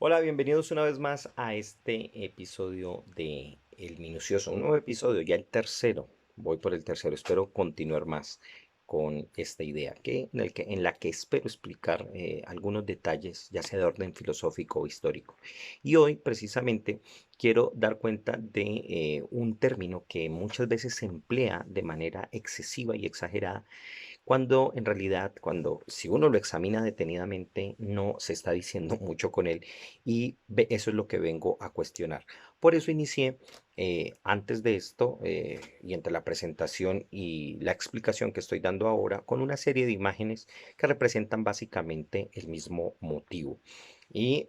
Hola, bienvenidos una vez más a este episodio de El Minucioso, un nuevo episodio, ya el tercero, voy por el tercero, espero continuar más con esta idea, en la que espero explicar algunos detalles, ya sea de orden filosófico o histórico. Y hoy precisamente quiero dar cuenta de un término que muchas veces se emplea de manera excesiva y exagerada cuando en realidad, si uno lo examina detenidamente, no se está diciendo mucho con él y eso es lo que vengo a cuestionar. Por eso inicié antes de esto y entre la presentación y la explicación que estoy dando ahora con una serie de imágenes que representan básicamente el mismo motivo y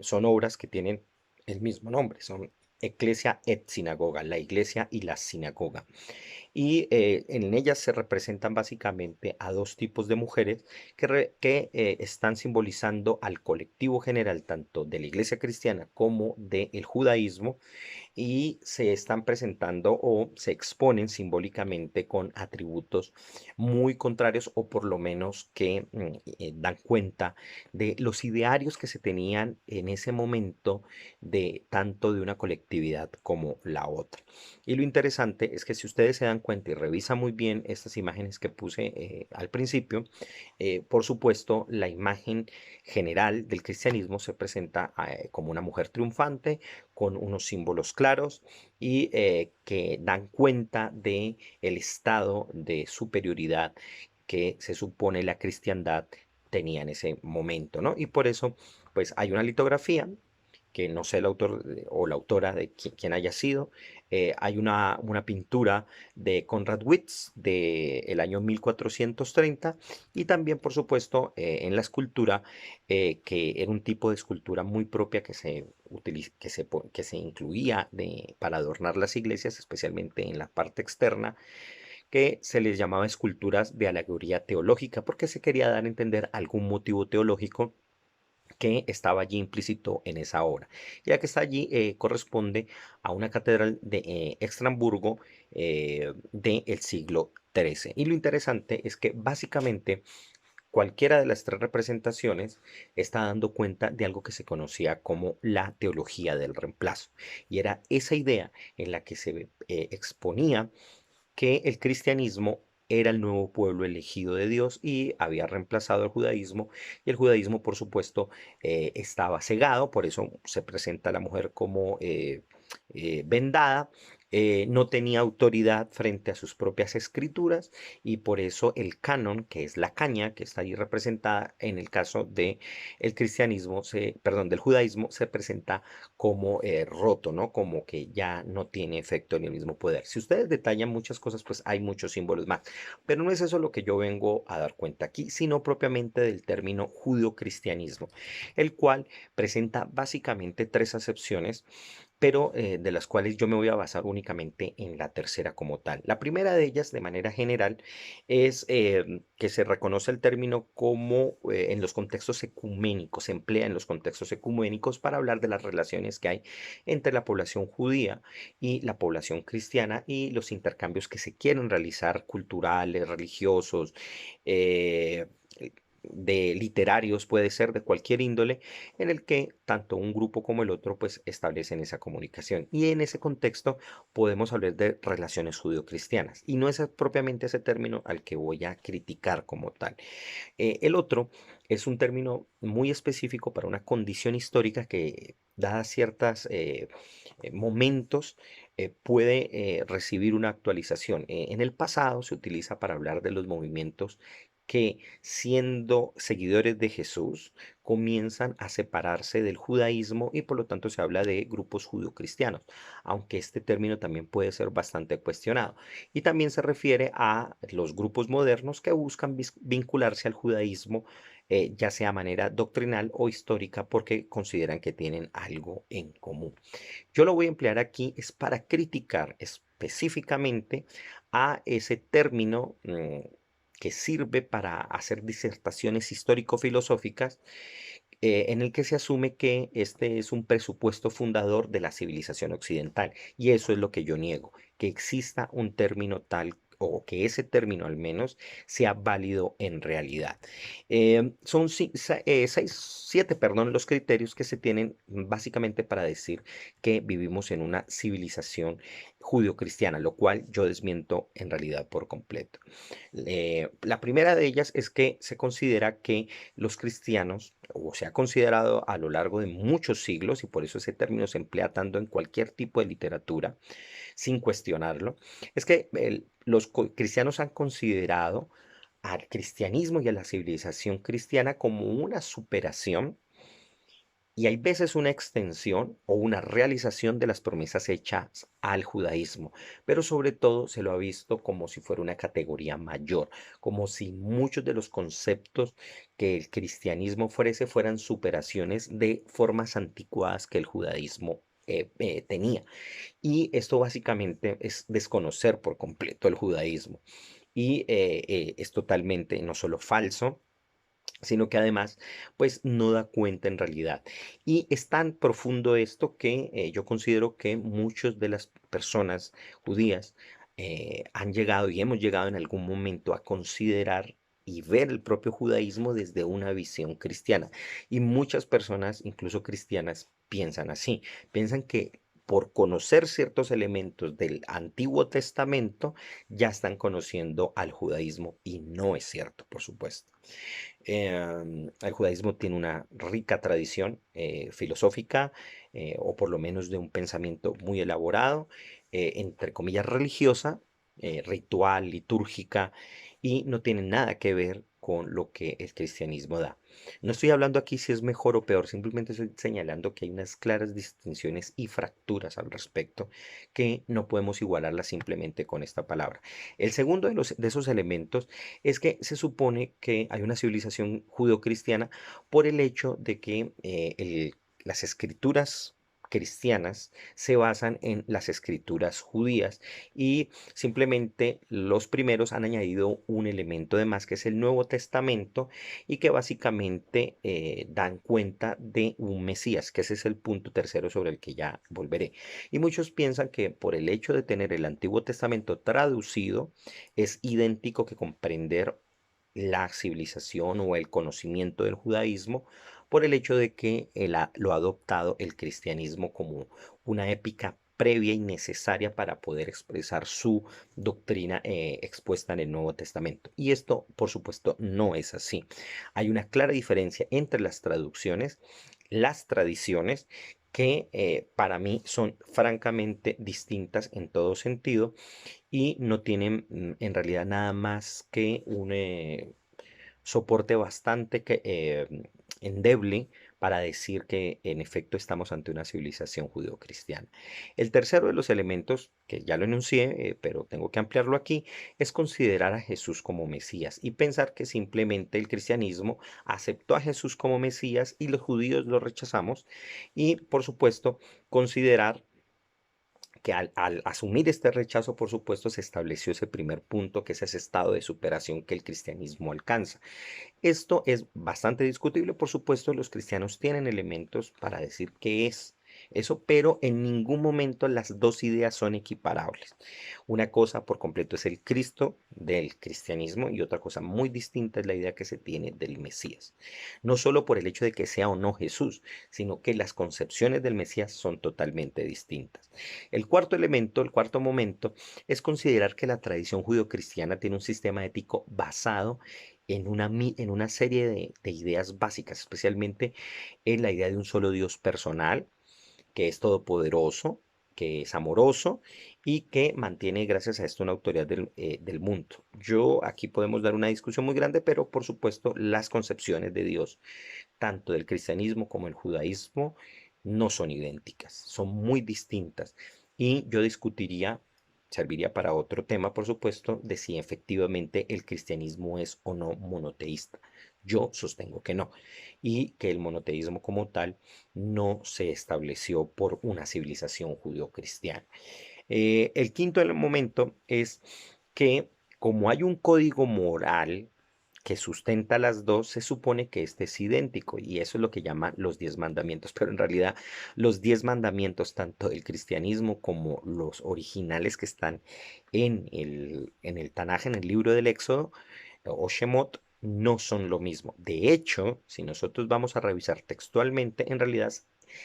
son obras que tienen el mismo nombre, son Ecclesia et Sinagoga, la iglesia y la sinagoga y en ellas se representan básicamente a dos tipos de mujeres que están simbolizando al colectivo general tanto de la iglesia cristiana como del judaísmo y se están presentando o se exponen simbólicamente con atributos muy contrarios o por lo menos que dan cuenta de los idearios que se tenían en ese momento de tanto de una colectividad como la otra. Y lo interesante es que si ustedes se dan cuenta y revisan muy bien estas imágenes que puse al principio, por supuesto, la imagen general del cristianismo se presenta como una mujer triunfante, con unos símbolos claros y que dan cuenta de el estado de superioridad que se supone la cristiandad tenía en ese momento, ¿no? Y por eso, pues hay una litografía que no sé el autor o la autora de quién haya sido. Hay una pintura de Conrad Witz del año 1430 y también, por supuesto, en la escultura, que era un tipo de escultura muy propia que se incluía para adornar las iglesias, especialmente en la parte externa, que se les llamaba esculturas de alegoría teológica, porque se quería dar a entender algún motivo teológico que estaba allí implícito en esa obra. Ya que está allí, corresponde a una catedral de Estrasburgo del siglo XIII. Y lo interesante es que básicamente cualquiera de las tres representaciones está dando cuenta de algo que se conocía como la teología del reemplazo. Y era esa idea en la que se exponía que el cristianismo era el nuevo pueblo elegido de Dios y había reemplazado al judaísmo y el judaísmo por supuesto estaba cegado, por eso se presenta a la mujer como vendada, no tenía autoridad frente a sus propias escrituras y por eso el canon, que es la caña que está ahí representada en el caso de el cristianismo, perdón, del judaísmo, se presenta como roto, ¿no? Como que ya no tiene efecto ni el mismo poder. Si ustedes detallan muchas cosas, pues hay muchos símbolos más. Pero no es eso lo que yo vengo a dar cuenta aquí, sino propiamente del término judio-cristianismo, el cual presenta básicamente tres acepciones pero de las cuales yo me voy a basar únicamente en la tercera como tal. La primera de ellas, de manera general, es que se reconoce el término como en los contextos ecuménicos, se emplea en los contextos ecuménicos para hablar de las relaciones que hay entre la población judía y la población cristiana y los intercambios que se quieren realizar culturales, religiosos, eh, de literarios, puede ser de cualquier índole, en el que tanto un grupo como el otro pues establecen esa comunicación. Y en ese contexto podemos hablar de relaciones judio-cristianas. Y no es propiamente ese término al que voy a criticar como tal. El otro es un término muy específico para una condición histórica que, dadas ciertos momentos, puede recibir una actualización. En el pasado se utiliza para hablar de los movimientos que, siendo seguidores de Jesús, comienzan a separarse del judaísmo y por lo tanto se habla de grupos judio-cristianos, aunque este término también puede ser bastante cuestionado. Y también se refiere a los grupos modernos que buscan vincularse al judaísmo, ya sea de manera doctrinal o histórica, porque consideran que tienen algo en común. Yo lo voy a emplear aquí es para criticar específicamente a ese término que sirve para hacer disertaciones histórico-filosóficas en el que se asume que este es un presupuesto fundador de la civilización occidental. Y eso es lo que yo niego, que exista un término tal o que ese término al menos sea válido en realidad. Son 7, perdón, los criterios que se tienen básicamente para decir que vivimos en una civilización judio-cristiana, lo cual yo desmiento en realidad por completo. La primera de ellas es que se considera que los cristianos, o se ha considerado a lo largo de muchos siglos, y por eso ese término se emplea tanto en cualquier tipo de literatura, sin cuestionarlo, es que los cristianos han considerado al cristianismo y a la civilización cristiana como una superación y hay veces una extensión o una realización de las promesas hechas al judaísmo, pero sobre todo se lo ha visto como si fuera una categoría mayor, como si muchos de los conceptos que el cristianismo ofrece fueran superaciones de formas anticuadas que el judaísmo tenía. Y esto básicamente es desconocer por completo el judaísmo. Y es totalmente no solo falso, sino que además, pues no da cuenta en realidad. Y es tan profundo esto que yo considero que muchas de las personas judías han llegado y hemos llegado en algún momento a considerar y ver el propio judaísmo desde una visión cristiana. Y muchas personas, incluso cristianas, piensan así, piensan que por conocer ciertos elementos del Antiguo Testamento, ya están conociendo al judaísmo y no es cierto, por supuesto. El judaísmo tiene una rica tradición filosófica, o por lo menos de un pensamiento muy elaborado, entre comillas religiosa, ritual, litúrgica, y no tiene nada que ver con lo que el cristianismo da. No estoy hablando aquí si es mejor o peor, simplemente estoy señalando que hay unas claras distinciones y fracturas al respecto que no podemos igualarlas simplemente con esta palabra. El segundo de esos elementos es que se supone que hay una civilización judeocristiana por el hecho de que las escrituras cristianas se basan en las escrituras judías y simplemente los primeros han añadido un elemento de más que es el Nuevo Testamento y que básicamente dan cuenta de un Mesías, que ese es el punto tercero sobre el que ya volveré. Y muchos piensan que por el hecho de tener el Antiguo Testamento traducido, es idéntico que comprender la civilización o el conocimiento del judaísmo por el hecho de que lo ha adoptado el cristianismo como una épica previa y necesaria para poder expresar su doctrina expuesta en el Nuevo Testamento. Y esto, por supuesto, no es así. Hay una clara diferencia entre las traducciones, las tradiciones, que para mí son francamente distintas en todo sentido y no tienen en realidad nada más que un soporte bastante endeble para decir que en efecto estamos ante una civilización judeocristiana. El tercero de los elementos, que ya lo enuncié, pero tengo que ampliarlo aquí, es considerar a Jesús como Mesías y pensar que simplemente el cristianismo aceptó a Jesús como Mesías y los judíos lo rechazamos y por supuesto considerar que al asumir este rechazo, por supuesto, se estableció ese primer punto, que es ese estado de superación que el cristianismo alcanza. Esto es bastante discutible, por supuesto, los cristianos tienen elementos para decir qué es eso, pero en ningún momento las dos ideas son equiparables. Una cosa por completo es el Cristo del cristianismo y otra cosa muy distinta es la idea que se tiene del Mesías. No solo por el hecho de que sea o no Jesús, sino que las concepciones del Mesías son totalmente distintas. El cuarto elemento, el cuarto momento, es considerar que la tradición judio-cristiana tiene un sistema ético basado en una serie de ideas básicas, especialmente en la idea de un solo Dios personal, que es todopoderoso, que es amoroso y que mantiene gracias a esto una autoridad del mundo. Yo aquí podemos dar una discusión muy grande, pero por supuesto las concepciones de Dios, tanto del cristianismo como el judaísmo, no son idénticas, son muy distintas. Y yo discutiría, serviría para otro tema, por supuesto, de si efectivamente el cristianismo es o no monoteísta. Yo sostengo que no, y que el monoteísmo como tal no se estableció por una civilización judio-cristiana. El quinto momento es que como hay un código moral que sustenta las dos, se supone que este es idéntico y eso es lo que llaman los 10 mandamientos, pero en realidad los 10 mandamientos, tanto del cristianismo como los originales que están en el Tanaj, en el libro del Éxodo o Shemot, no son lo mismo. De hecho, si nosotros vamos a revisar textualmente, en realidad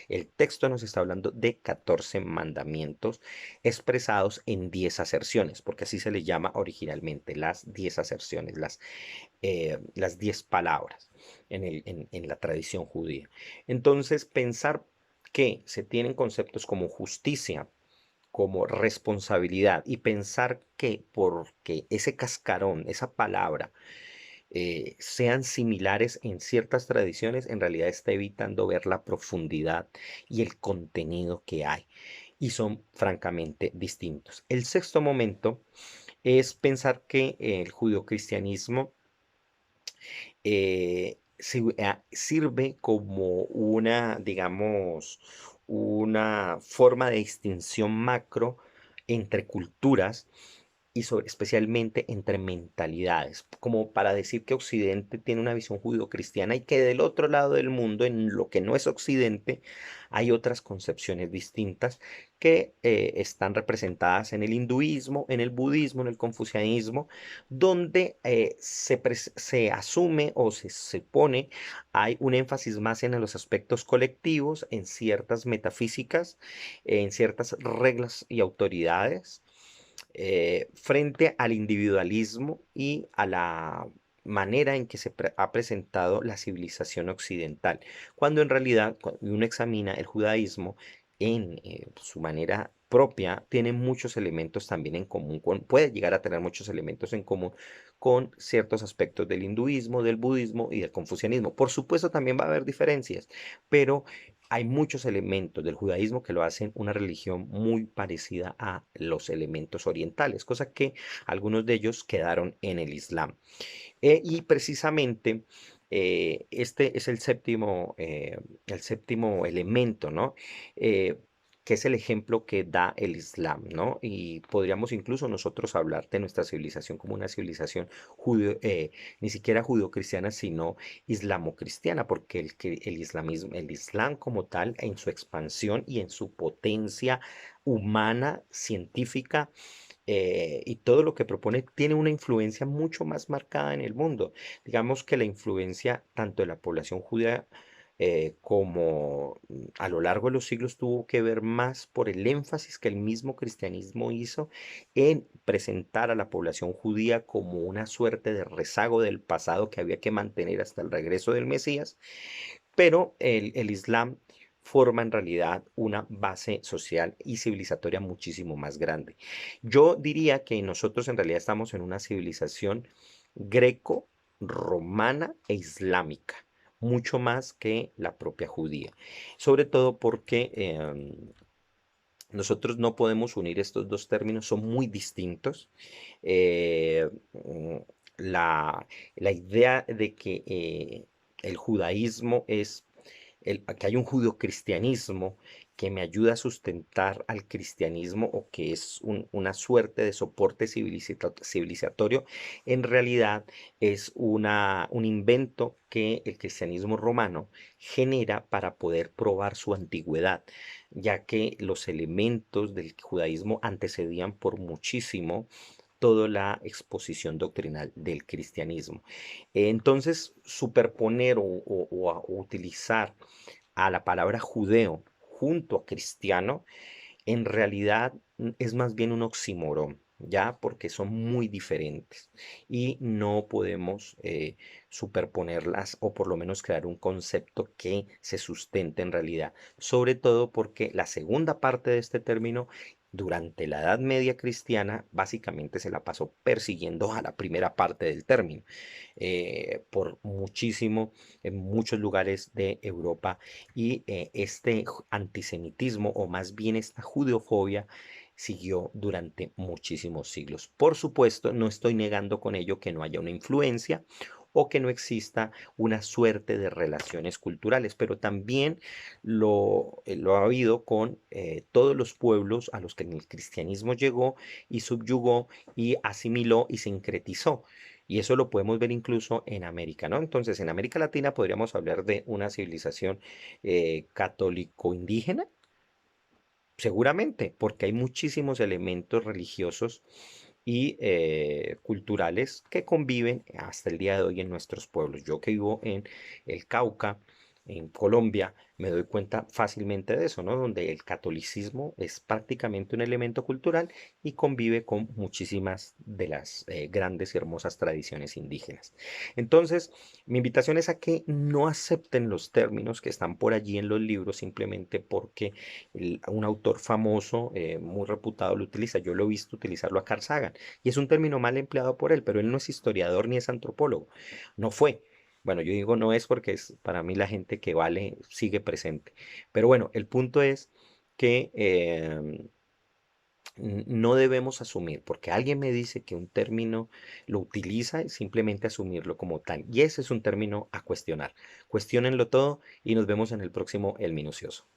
el texto nos está hablando de 14 mandamientos expresados en 10 aserciones, porque así se les llama originalmente, las 10 aserciones, las 10 palabras en la tradición judía. Entonces, pensar que se tienen conceptos como justicia, como responsabilidad, y pensar que porque ese cascarón, esa palabra, sean similares en ciertas tradiciones, en realidad está evitando ver la profundidad y el contenido que hay. Y son francamente distintos. El sexto momento es pensar que el judeocristianismo sirve como una, digamos, una forma de distinción macro entre culturas y especialmente entre mentalidades, como para decir que Occidente tiene una visión judio-cristiana y que del otro lado del mundo, en lo que no es Occidente, hay otras concepciones distintas que están representadas en el hinduismo, en el budismo, en el confucianismo, donde se asume o se pone, hay un énfasis más en los aspectos colectivos, en ciertas metafísicas, en ciertas reglas y autoridades frente al individualismo y a la manera en que ha presentado la civilización occidental, cuando en realidad, cuando uno examina el judaísmo en su manera propia, tiene muchos elementos también en común puede llegar a tener muchos elementos en común con ciertos aspectos del hinduismo, del budismo y del confucianismo. Por supuesto, también va a haber diferencias, pero hay muchos elementos del judaísmo que lo hacen una religión muy parecida a los elementos orientales, cosa que algunos de ellos quedaron en el Islam. Y precisamente este es el séptimo elemento, ¿no? Eh, que es el ejemplo que da el Islam, ¿no? Y podríamos incluso nosotros hablar de nuestra civilización como una civilización ni siquiera judio-cristiana, sino islamo-cristiana, porque el Islam como tal, en su expansión y en su potencia humana, científica, y todo lo que propone tiene una influencia mucho más marcada en el mundo. Digamos que la influencia tanto de la población judía como a lo largo de los siglos tuvo que ver más por el énfasis que el mismo cristianismo hizo en presentar a la población judía como una suerte de rezago del pasado que había que mantener hasta el regreso del Mesías, pero el Islam forma en realidad una base social y civilizatoria muchísimo más grande. Yo diría que nosotros en realidad estamos en una civilización greco-romana e islámica, mucho más que la propia judía, sobre todo porque nosotros no podemos unir estos dos términos, son muy distintos. Eh, mm, la, la idea de que el judaísmo es que hay un judio-cristianismo que me ayuda a sustentar al cristianismo o que es una suerte de soporte civilizatorio, en realidad es un invento que el cristianismo romano genera para poder probar su antigüedad, ya que los elementos del judaísmo antecedían por muchísimo toda la exposición doctrinal del cristianismo. Entonces, superponer o utilizar a la palabra judeo junto a cristiano, en realidad es más bien un oxímoron, ¿ya? Porque son muy diferentes y no podemos superponerlas o por lo menos crear un concepto que se sustente en realidad, sobre todo porque la segunda parte de este término durante la Edad Media cristiana básicamente se la pasó persiguiendo a la primera parte del término por muchísimo en muchos lugares de Europa y este antisemitismo o más bien esta judeofobia siguió durante muchísimos siglos. Por supuesto, no estoy negando con ello que no haya una influencia o que no exista una suerte de relaciones culturales, pero también lo ha habido con todos los pueblos a los que el cristianismo llegó y subyugó y asimiló y sincretizó. Y eso lo podemos ver incluso en América, ¿no? Entonces, en América Latina podríamos hablar de una civilización católico-indígena, seguramente, porque hay muchísimos elementos religiosos y culturales que conviven hasta el día de hoy en nuestros pueblos. Yo que vivo en el Cauca, en Colombia, me doy cuenta fácilmente de eso, ¿no? Donde el catolicismo es prácticamente un elemento cultural y convive con muchísimas de las grandes y hermosas tradiciones indígenas. Entonces, mi invitación es a que no acepten los términos que están por allí en los libros simplemente porque un autor famoso, muy reputado, lo utiliza. Yo lo he visto utilizarlo a Carl Sagan y es un término mal empleado por él, pero él no es historiador ni es antropólogo. No fue. Bueno, yo digo no es porque es para mí la gente que vale sigue presente. Pero bueno, el punto es que no debemos asumir, porque alguien me dice que un término lo utiliza, y simplemente asumirlo como tal. Y ese es un término a cuestionar. Cuestiónenlo todo y nos vemos en el próximo El Minucioso.